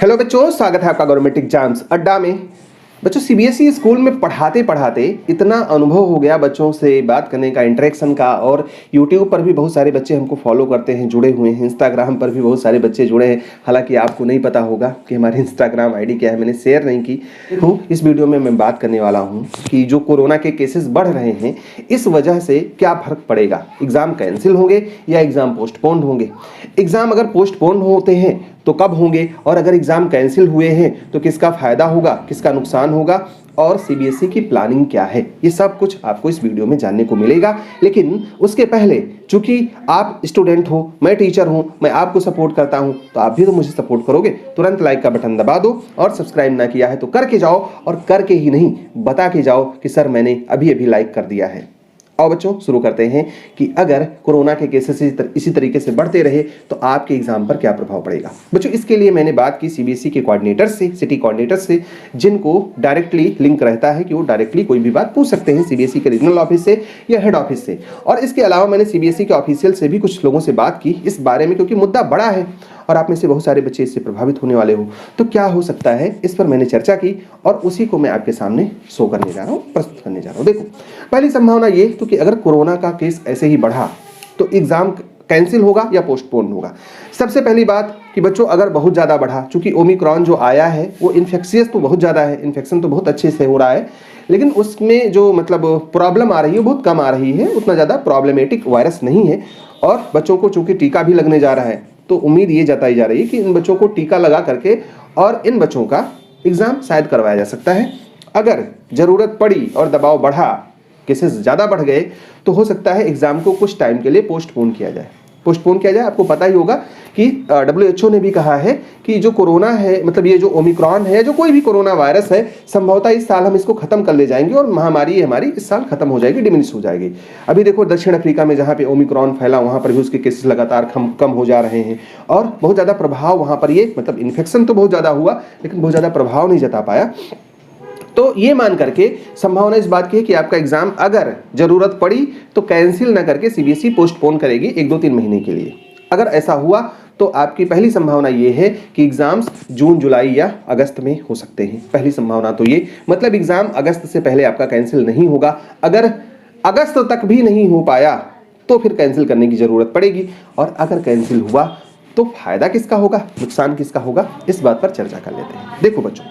Hello बच्चों, स्वागत है आपका गवर्नमेंट एग्जाम्स अड्डा में। बच्चों, सीबीएसई स्कूल में पढ़ाते पढ़ाते इतना अनुभव हो गया बच्चों से बात करने का, इंटरेक्शन का। और यूट्यूब पर भी बहुत सारे बच्चे हमको फॉलो करते हैं, जुड़े हुए हैं। इंस्टाग्राम पर भी बहुत सारे बच्चे जुड़े हैं। हालांकि आपको नहीं पता होगा कि हमारी इंस्टाग्राम आईडी क्या है, मैंने शेयर नहीं की। देखो, इस वीडियो में मैं बात करने वाला हूँ कि जो कोरोना के केसेस बढ़ रहे हैं, इस वजह से क्या फर्क पड़ेगा। एग्जाम कैंसिल होंगे या एग्जाम पोस्टपोन्ड होंगे। एग्जाम अगर पोस्टपोन्ड होते हैं तो कब होंगे, और अगर एग्जाम कैंसिल हुए हैं तो किसका फायदा होगा, किसका नुकसान होगा, और सीबीएसई की प्लानिंग क्या है, ये सब कुछ आपको इस वीडियो में जानने को मिलेगा। लेकिन उसके पहले, चूंकि आप स्टूडेंट हो, मैं टीचर हूं, मैं आपको सपोर्ट करता हूं, तो आप भी तो मुझे सपोर्ट करोगे। तुरंत लाइक का बटन दबा दो, और सब्सक्राइब ना किया है तो करके जाओ, और करके ही नहीं बता के जाओ कि सर मैंने अभी अभी लाइक कर दिया है। और बच्चों, शुरू करते हैं कि अगर कोरोना के केसेस इसी तरीके से बढ़ते रहे तो आपके एग्जाम पर क्या प्रभाव पड़ेगा। बच्चों, इसके लिए मैंने बात की सीबीएसई के कोऑर्डिनेटर से, सिटी कोऑर्डिनेटर से, जिनको डायरेक्टली लिंक रहता है कि वो डायरेक्टली कोई भी बात पूछ सकते हैं सीबीएसई के रीजनल ऑफिस से या हेड ऑफिस से। और इसके अलावा मैंने सीबीएसई के ऑफिशियल से भी कुछ लोगों से बात की इस बारे में, क्योंकि मुद्दा बड़ा है और आप में से बहुत सारे बच्चे इससे प्रभावित होने वाले हो। तो क्या हो सकता है, इस पर मैंने चर्चा की और उसी को मैं आपके सामने शो करने जा रहा हूँ, प्रस्तुत करने जा रहा हूँ। देखो, पहली संभावना ये तो कि अगर कोरोना का केस ऐसे ही बढ़ा तो एग्जाम कैंसिल होगा या पोस्टपोन होगा। सबसे पहली बात कि बच्चों, अगर बहुत ज़्यादा बढ़ा, चूंकि ओमिक्रॉन जो आया है वो इन्फेक्शियस तो बहुत ज़्यादा है, इन्फेक्शन तो बहुत अच्छे से हो रहा है, लेकिन उसमें जो प्रॉब्लम आ रही है बहुत कम आ रही है, उतना ज़्यादा प्रॉब्लमेटिक वायरस नहीं है। और बच्चों को चूंकि टीका भी लगने जा रहा है, तो उम्मीद ये जताई जा रही है कि इन बच्चों को टीका लगा करके और इन बच्चों का एग्ज़ाम शायद करवाया जा सकता है। अगर ज़रूरत पड़ी और दबाव बढ़ा, केसेस ज़्यादा बढ़ गए, तो हो सकता है एग्ज़ाम को कुछ टाइम के लिए पोस्टपोन किया जाए। आपको पता ही होगा कि WHO ने भी कहा है कि जो कोरोना है, ये जो ओमिक्रॉन है, जो कोई भी कोरोना वायरस है, संभवतः इस साल हम इसको खत्म कर ले जाएंगे और महामारी हमारी इस साल खत्म हो जाएगी, डिमिनिश हो जाएगी। अभी देखो, दक्षिण अफ्रीका में जहाँ पे ओमिक्रॉन फैला, वहाँ पर भी उसके केसेस लगातार कम हो जा रहे हैं और बहुत ज़्यादा प्रभाव वहाँ पर, ये इन्फेक्शन तो बहुत ज़्यादा हुआ लेकिन बहुत ज़्यादा प्रभाव नहीं जता पाया। तो ये मान करके संभावना इस बात की है कि आपका एग्जाम अगर जरूरत पड़ी तो कैंसिल ना करके सीबीएसई पोस्टपोन करेगी 1-2-3 महीने के लिए। अगर ऐसा हुआ तो आपकी पहली संभावना ये है कि एग्जाम्स जून, जुलाई या अगस्त में हो सकते हैं। पहली संभावना तो ये, एग्जाम अगस्त से पहले आपका कैंसिल नहीं होगा। अगर अगस्त तक भी नहीं हो पाया तो फिर कैंसिल करने की जरूरत पड़ेगी, और अगर कैंसिल हुआ तो फायदा किसका होगा, नुकसान किसका होगा, इस बात पर चर्चा कर लेते हैं। देखो बच्चों,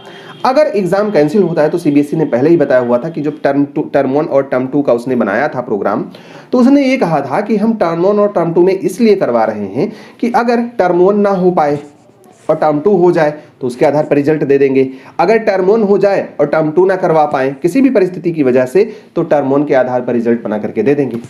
अगर एग्जाम कैंसिल होता है तो सीबीएसई ने पहले ही बताया हुआ था कि जो टर्म 1 और टर्म 2 का उसने बनाया था प्रोग्राम, तो उसने ये कहा था कि हम टर्म 1 और टर्म 2 में इसलिए करवा रहे हैं कि अगर टर्म 1 ना हो पाए और टर्म 2 हो जाए तो उसके आधार पर रिजल्ट दे देंगे। अगर टर्म 1 हो जाए और टर्म 2 ना करवा पाए किसी भी परिस्थिति की वजह से, तो टर्म 1 के आधार पर रिजल्ट बना करके दे देंगे।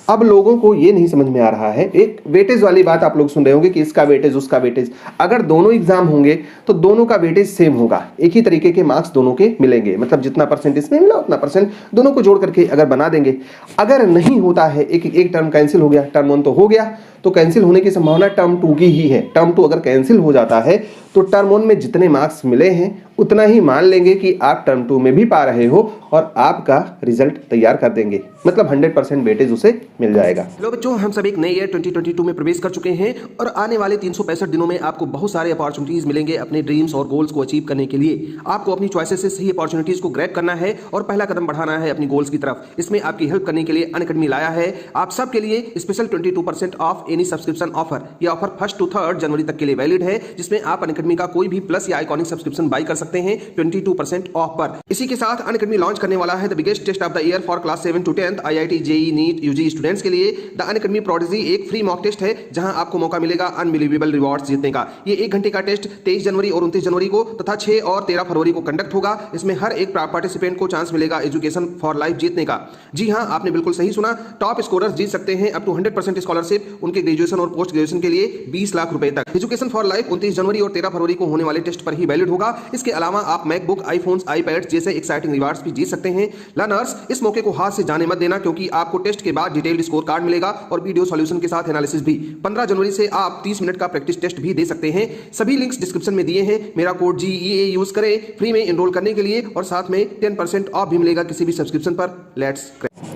अब लोगों को ये नहीं समझ में आ रहा है, एक वेटेज वाली बात आप लोग सुन रहे होंगे कि इसका वेटेज उसका वेटेज। अगर दोनों एग्जाम होंगे तो दोनों का वेटेज सेम होगा, एक ही तरीके के मार्क्स दोनों के मिलेंगे, जितना परसेंट इसमें मिला उतना परसेंट दोनों को जोड़ करके अगर बना देंगे। अगर नहीं होता है, एक टर्म कैंसिल हो गया, टर्म 1 तो हो गया, तो कैंसिल होने की संभावना टर्म 2 की ही है। टर्म 2 अगर कैंसिल हो जाता है तो टर्म 1 में जितने मार्क्स मिले हैं उतना ही मान लेंगे कि आप टर्म 2 में भी पा रहे हो और आपका रिजल्ट तैयार कर देंगे, 100% वेटेज उसे मिल जाएगा। हेलो बच्चों, हम सब एक नए ईयर 2022 में प्रवेश कर चुके हैं और आने वाले 365 दिनों में आपको बहुत सारे अपॉर्चुनिटीज मिलेंगे अपने ड्रीम्स और गोल्स को अचीव करने के लिए। आपको अपनी चॉइसेस से सही अपॉर्चुनिटीज को ग्रैब करना है और पहला कदम बढ़ाना है अपनी गोल्स की तरफ। इसमें आपकी हेल्प करने के लिए अनअकैडमी लाया है आप सब के लिए special 22% of any subscription offer. यह ऑफर 1 to 3 जनवरी तक के लिए वैलिड है, जिसमें आप अनअकैडमी का कोई भी प्लस या आइकॉनिक सब्सक्रिप्शन बाय कर सकते हैं 22% ऑफ पर। इसी के साथ अनअकैडमी लॉन्च करने वाला है the biggest test of the year for class 7 to 10th IIT JEE NEET UG students के लिए। द अनअकैडमी प्रोडिजी एक फ्री मॉक टेस्ट है जहां आपको मौका मिलेगा अनबिलीवेबल रिवॉर्ड्स जीतने का। ये 1 घंटे का टेस्ट 23 जनवरी और 29 जनवरी को तथा 6 और 13 फरवरी को कंडक्ट होगा। इसमें हर एक पार्टिसिपेंट को चांस मिलेगा एजुकेशन फॉर लाइफ जीतने का। जी हां, आपने बिल्कुल सही सुना, टॉप स्कोरर्स जीत सकते हैं अप टू 100% स्कॉलरशिप उनके ग्रेजुएशन और पोस्ट ग्रेजुएशन के लिए 20 लाख रुपए तक। एजुकेशन फॉर लाइफ 29 जनवरी और 13 फरवरी को होने वाले टेस्ट पर ही वैलिड होगा। इसके अलावा आप मैकबुक, आईफोन्स, आईपैड जैसे एक्साइटिंग रिवार्ड्स भी जीत सकते हैं। लर्नर्स, इस मौके को हाथ से जाने मत देना, क्योंकि आपको टेस्ट के बाद डिटेल्ड स्कोर कार्ड मिलेगा और वीडियो सॉल्यूशन के साथ एनालिसिस भी। 15 जनवरी से आप 30 मिनट का प्रैक्टिस टेस्ट भी दे सकते हैं। सभी लिंक्स डिस्क्रिप्शन में दिए हैं। मेरा कोड GEA यूज करें फ्री में एनरोल करने के लिए और साथ में 10% ऑफ भी मिलेगा किसी भी सब्सक्रिप्शन पर। लेट्स।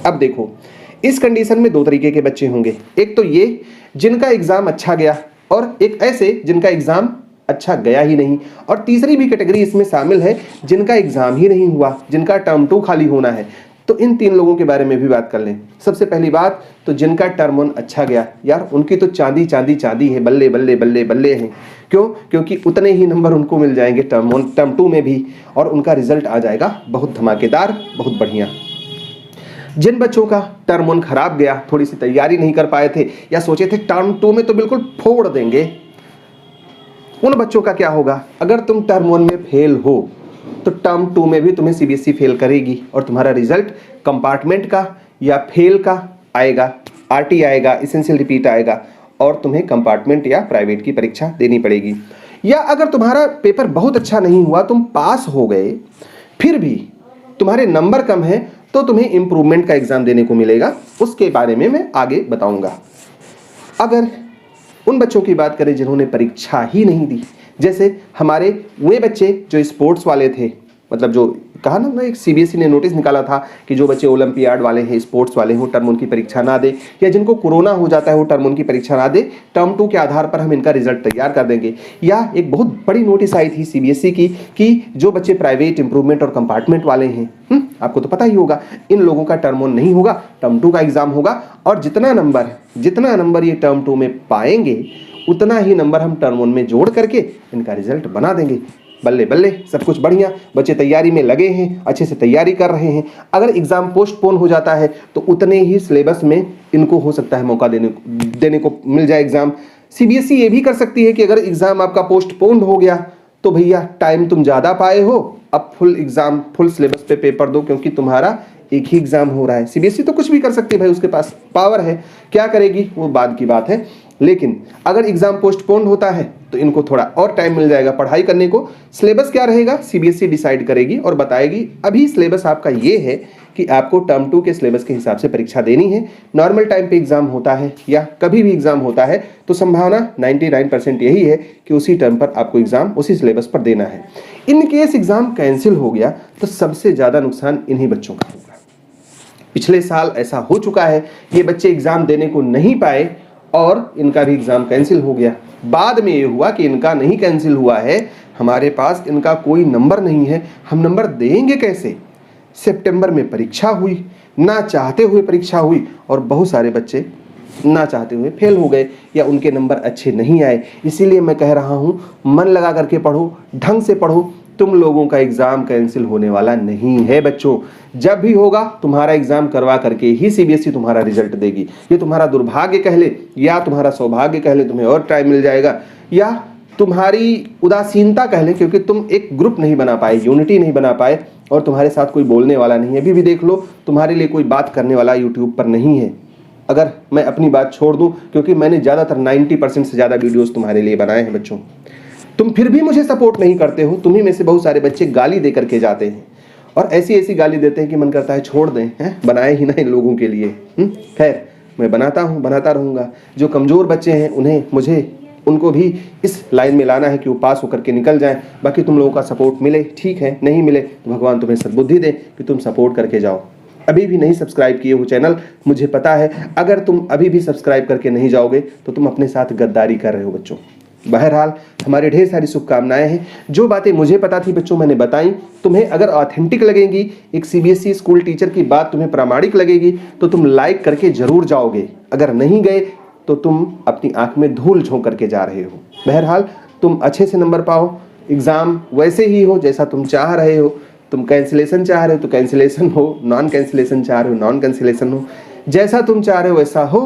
अब देखो, इस कंडीशन में 2 तरीके के बच्चे होंगे। एक तो ये जिनका एग्जाम अच्छा गया और एक ऐसे जिनका एग्जाम अच्छा गया ही नहीं। और तीसरी भी कैटेगरी इसमें शामिल है जिनका एग्जाम ही नहीं हुआ, जिनका टर्म 2 खाली होना है। तो इन 3 लोगों के बारे में भी बात कर लें। सबसे पहली बात तो जिनका टर्म 1 अच्छा गया, यार उनकी तो चांदी चांदी चांदी है, बल्ले बल्ले बल्ले बल्ले हैं। क्यों? क्योंकि उतने ही नंबर उनको मिल जाएंगे टर्म 2 में भी, और उनका रिजल्ट आ जाएगा बहुत धमाकेदार, बहुत बढ़िया। जिन बच्चों का टर्म 1 खराब गया, थोड़ी सी तैयारी नहीं कर पाए थे या सोचे थे टर्म 2 में तो बिल्कुल फोड़ देंगे, उन बच्चों का क्या होगा? अगर तुम टर्म 1 में फेल हो तो टर्म 2 में भी तुम्हें सीबीएसई फेल करेगी और तुम्हारा रिजल्ट कंपार्टमेंट का या फेल का आएगा, आरटी आएगा, एसेंशियल रिपीट आएगा, और तुम्हें कंपार्टमेंट या प्राइवेट की परीक्षा देनी पड़ेगी। या अगर तुम्हारा पेपर बहुत अच्छा नहीं हुआ, तुम पास हो गए, फिर भी तुम्हारे नंबर कम है, तो तुम्हें इम्प्रूवमेंट का एग्जाम देने को मिलेगा। उसके बारे में मैं आगे बताऊंगा। अगर उन बच्चों की बात करें जिन्होंने परीक्षा ही नहीं दी, जैसे हमारे वे बच्चे जो स्पोर्ट्स वाले थे, मतलब जो कहा ना एक सीबीएसई ने नोटिस निकाला था कि जो बच्चे ओलंपियाड वाले हैं, स्पोर्ट्स वाले हो, टर्म 1 की परीक्षा ना दे, या जिनको कोरोना हो जाता है वो टर्म 1 की परीक्षा ना दे, टर्म 2 के आधार पर हम इनका रिजल्ट तैयार कर देंगे। या एक बहुत बड़ी नोटिस आई थी सीबीएसई की कि जो बच्चे प्राइवेट, इंप्रूवमेंट और कंपार्टमेंट वाले हैं, आपको तो पता ही होगा, इन लोगों का टर्म 1 नहीं होगा, टर्म 2 का एग्जाम होगा, और जितना नंबर ये टर्म 2 में पाएंगे उतना ही नंबर हम टर्म 1 में जोड़ करके इनका रिजल्ट बना देंगे। बल्ले बल्ले, सब कुछ बढ़िया, बच्चे तैयारी में लगे हैं, अच्छे से तैयारी कर रहे हैं। अगर एग्जाम पोस्टपोन हो जाता है तो उतने ही सिलेबस में इनको हो सकता है मौका देने को मिल जाए एग्जाम। सीबीएसई ये भी कर सकती है कि अगर एग्जाम आपका पोस्टपोन हो गया तो भैया टाइम तुम ज़्यादा पाए हो, अब फुल एग्जाम, फुल सिलेबस पे पेपर दो, क्योंकि तुम्हारा एक ही एग्जाम हो रहा है। सीबीएसई तो कुछ भी कर सकती है भाई, उसके पास पावर है, क्या करेगी वो बाद की बात है। लेकिन अगर एग्जाम पोस्टपोन होता है तो इनको थोड़ा और टाइम मिल जाएगा पढ़ाई करने को। सिलेबस क्या रहेगा सीबीएसई डिसाइड करेगी और बताएगी। अभी सिलेबस आपका ये है कि आपको टर्म 2 के सिलेबस के हिसाब से परीक्षा देनी है। नॉर्मल टाइम पे एग्जाम होता है या कभी भी एग्जाम होता है तो संभावना 99% यही है कि उसी टर्म पर आपको एग्जाम उसी सिलेबस पर देना है। इन केस एग्जाम कैंसिल हो गया तो सबसे ज़्यादा नुकसान इन्हीं बच्चों का होगा। पिछले साल ऐसा हो चुका है, ये बच्चे एग्जाम देने को नहीं पाए और इनका भी एग्जाम कैंसिल हो गया। बाद में ये हुआ कि इनका नहीं कैंसिल हुआ है, हमारे पास इनका कोई नंबर नहीं है, हम नंबर देंगे कैसे? सितंबर में परीक्षा हुई, ना चाहते हुए परीक्षा हुई, और बहुत सारे बच्चे ना चाहते हुए फेल हो गए या उनके नंबर अच्छे नहीं आए। इसीलिए मैं कह रहा हूँ, मन लगा करके पढ़ो, ढंग से पढ़ो, तुम लोगों का एग्जाम कैंसिल होने वाला नहीं है बच्चों। जब भी होगा तुम्हारा एग्जाम करवा करके ही सीबीएसई तुम्हारा रिजल्ट देगी। ये तुम्हारा दुर्भाग्य कह ले या तुम्हारा सौभाग्य कह ले, तुम्हें और टाइम मिल जाएगा, या तुम्हारी उदासीनता कह ले, क्योंकि तुम एक ग्रुप नहीं बना पाए, यूनिटी नहीं बना पाए, और तुम्हारे साथ कोई बोलने वाला नहीं है। अभी भी देख लो, तुम्हारे लिए कोई बात करने वाला यूट्यूब पर नहीं है। अगर मैं अपनी बात छोड़ दूं, क्योंकि मैंने ज़्यादातर 90% से ज़्यादा वीडियोस तुम्हारे लिए बनाए हैं बच्चों, तुम फिर भी मुझे सपोर्ट नहीं करते हो। तुम्ही में से बहुत सारे बच्चे गाली दे करके जाते हैं और ऐसी ऐसी गाली देते हैं कि मन करता है छोड़ दें, हैं बनाए ही ना इन लोगों के लिए। खैर, मैं बनाता हूँ, बनाता रहूँगा। जो कमज़ोर बच्चे हैं उन्हें, मुझे उनको भी इस लाइन में लाना है कि वो पास होकर के निकल जाएं। बाकी तुम लोगों का सपोर्ट मिले ठीक है, नहीं मिले तो भगवान तुम्हें सद्बुद्धि दे कि तुम सपोर्ट करके जाओ। अभी भी नहीं सब्सक्राइब किए हो चैनल, मुझे पता है, अगर तुम अभी भी सब्सक्राइब करके नहीं जाओगे तो तुम अपने साथ गद्दारी कर रहे हो बच्चों। बहरहाल, हमारी ढेर सारी शुभकामनाएं हैं। जो बातें मुझे पता थी बच्चों मैंने बताई, तुम्हें अगर ऑथेंटिक लगेंगी, एक सीबीएसई स्कूल टीचर की बात तुम्हें प्रामाणिक लगेगी तो तुम लाइक करके जरूर जाओगे। अगर नहीं गए तो तुम अपनी आंख में धूल झोंक करके जा रहे हो। बहरहाल, तुम अच्छे से नंबर पाओ, एग्जाम वैसे ही हो जैसा तुम चाह रहे हो। तुम कैंसिलेशन चाह रहे हो तो कैंसिलेशन हो, नॉन कैंसिलेशन चाह रहे हो नॉन कैंसिलेशन हो, जैसा तुम चाह रहे हो वैसा हो।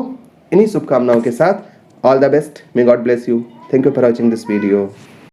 इन्हीं शुभकामनाओं के साथ all the best, may God bless you. Thank you for watching this video.